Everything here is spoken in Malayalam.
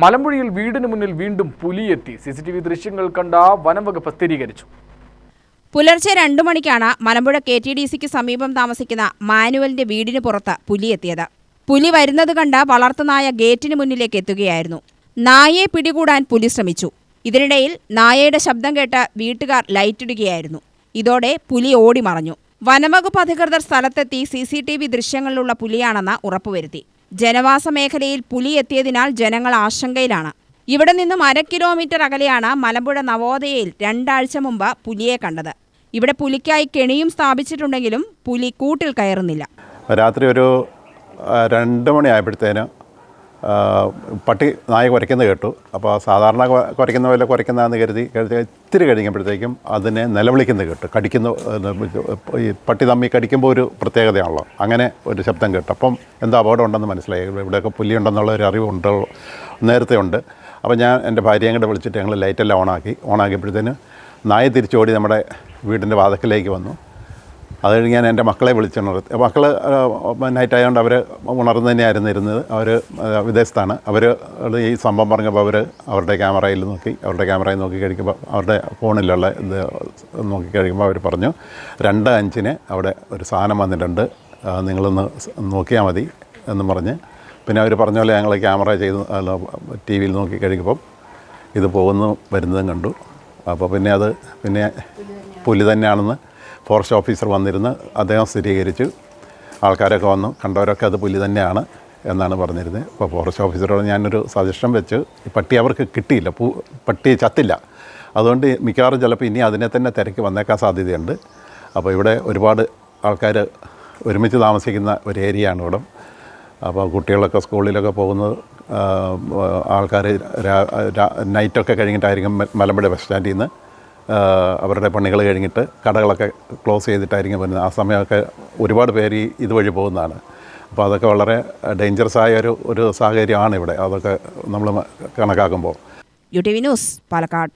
മലമ്പുഴയിൽ വീടിന് മുന്നിൽ വീണ്ടും പുലിയെത്തി. CCTV ദൃശ്യങ്ങൾ കണ്ട വനംവകുപ്പ് സ്ഥിരീകരിച്ചു. പുലർച്ചെ 2 മണിക്കാണ് മലമ്പുഴ KTDCക്ക് സമീപം താമസിക്കുന്ന മാനുവലിന്റെ വീടിന് പുറത്ത് പുലിയെത്തിയത്. പുലി വരുന്നത് കണ്ട് വളർത്തുനായ ഗേറ്റിന് മുന്നിലേക്ക് എത്തുകയായിരുന്നു. നായയെ പിടികൂടാൻ പുലി ശ്രമിച്ചു. ഇതിനിടയിൽ നായയുടെ ശബ്ദം കേട്ട് വീട്ടുകാർ ലൈറ്റിടുകയായിരുന്നു. ഇതോടെ പുലി ഓടി മറഞ്ഞു. വനംവകുപ്പ് അധികൃതർ സ്ഥലത്തെത്തി CCTV ദൃശ്യങ്ങളിലുള്ള പുലിയാണെന്ന് ഉറപ്പുവരുത്തി. ജനവാസ മേഖലയിൽ പുലി എത്തിയതിനാൽ ജനങ്ങൾ ആശങ്കയിലാണ്. ഇവിടെ നിന്നും 1/2 കിലോമീറ്റർ അകലെയാണ് മലമ്പുഴ നവോദയയിൽ 2 ആഴ്ച മുമ്പ് പുലിയെ കണ്ടത്. ഇവിടെ പുലിക്കായി കെണിയും സ്ഥാപിച്ചിട്ടുണ്ടെങ്കിലും പുലി കൂട്ടിൽ കയറുന്നില്ല. രാത്രി ഒരു 2 മണിയായപ്പോഴത്തേന് പട്ടി നായ കുരയ്ക്കുന്നത് കേട്ടു. അപ്പോൾ സാധാരണ കുരയ്ക്കുന്ന പോലെ കുരയ്ക്കുന്നതെന്ന് കരുതി ഇത്തിരി കഴിയുമ്പോഴത്തേക്കും അതിനെ നിലവിളിക്കുന്നത് കേട്ടു. ഈ പട്ടി തമ്മി കടിക്കുമ്പോൾ ഒരു പ്രത്യേകതയാണല്ലോ, അങ്ങനെ ഒരു ശബ്ദം കേട്ടു. അപ്പം എന്തോ അപകടം ഉണ്ടെന്ന് മനസ്സിലായി. ഇവിടെയൊക്കെ പുലിയുണ്ടെന്നുള്ള ഒരു അറിവുണ്ട്, നേരത്തെ ഉണ്ട്. അപ്പോൾ ഞാൻ എൻ്റെ ഭാര്യയും കൂടെ വിളിച്ചിട്ട് ഞങ്ങൾ ലൈറ്റെല്ലാം ഓണാക്കിയപ്പോഴത്തേന് നായ തിരിച്ചോടി നമ്മുടെ വീടിൻ്റെ വാതിക്കലേക്ക് വന്നു. അത് കഴിഞ്ഞ് ഞാൻ എൻ്റെ മക്കളെ വിളിച്ചുണർത്തി. മക്കൾ നൈറ്റ് ആയതുകൊണ്ട് അവർ ഉണർന്നു തന്നെയായിരുന്നു ഇരുന്നത്. അവർ വിദേശത്താണ്. അവർ ഈ സംഭവം പറഞ്ഞപ്പോൾ അവരുടെ ക്യാമറയിൽ നോക്കി കഴിക്കുമ്പോൾ അവരുടെ ഫോണിലുള്ള ഇത് നോക്കി കഴിയുമ്പോൾ അവർ പറഞ്ഞു 2:05 അവിടെ ഒരു സാധനം വന്നിട്ടുണ്ട്, നിങ്ങളൊന്ന് നോക്കിയാൽ മതി എന്നും പറഞ്ഞ്. പിന്നെ അവർ പറഞ്ഞ പോലെ ഞങ്ങൾ ക്യാമറ ചെയ്ത് TV യിൽ നോക്കി കഴിക്കുമ്പം ഇത് വരുന്നതും കണ്ടു. അപ്പോൾ പിന്നെ പുലി തന്നെയാണെന്ന് ഫോറസ്റ്റ് ഓഫീസർ വന്നിരുന്ന് അദ്ദേഹം സ്ഥിരീകരിച്ചു. ആൾക്കാരൊക്കെ വന്നു, കണ്ടവരൊക്കെ അത് പുലി തന്നെയാണ് എന്നാണ് പറഞ്ഞിരുന്നത്. അപ്പോൾ ഫോറസ്റ്റ് ഓഫീസറോട് ഞാനൊരു സജഷൻ വെച്ച്, ഈ പട്ടി അവർക്ക് കിട്ടിയില്ല, പട്ടി ചത്തില്ല. അതുകൊണ്ട് മിക്കവാറും ചിലപ്പോൾ ഇനി അതിനെ തന്നെ തിരക്കി വന്നേക്കാൻ സാധ്യതയുണ്ട്. അപ്പോൾ ഇവിടെ ഒരുപാട് ആൾക്കാർ ഒരുമിച്ച് താമസിക്കുന്ന ഒരു ഏരിയയാണ് ഇവിടെ. അപ്പോൾ കുട്ടികളൊക്കെ സ്കൂളിലൊക്കെ പോകുന്നത് ആൾക്കാർ നൈറ്റൊക്കെ കഴിഞ്ഞിട്ടായിരിക്കും മലമ്പുഴ ബസ് സ്റ്റാൻഡിൽ നിന്ന് അവരുടെ പണികൾ കഴിഞ്ഞിട്ട് കടകളൊക്കെ ക്ലോസ് ചെയ്തിട്ടായിരിക്കും വരുന്നത്. ആ സമയമൊക്കെ ഒരുപാട് പേര് ഇതുവഴി പോകുന്നതാണ്. അപ്പോൾ അതൊക്കെ വളരെ ഡേഞ്ചറസ് ആയ ഒരു സാഹചര്യമാണ് ഇവിടെ. അതൊക്കെ നമ്മൾ കണക്കാക്കുമ്പോൾ. UTV news, Palakkad.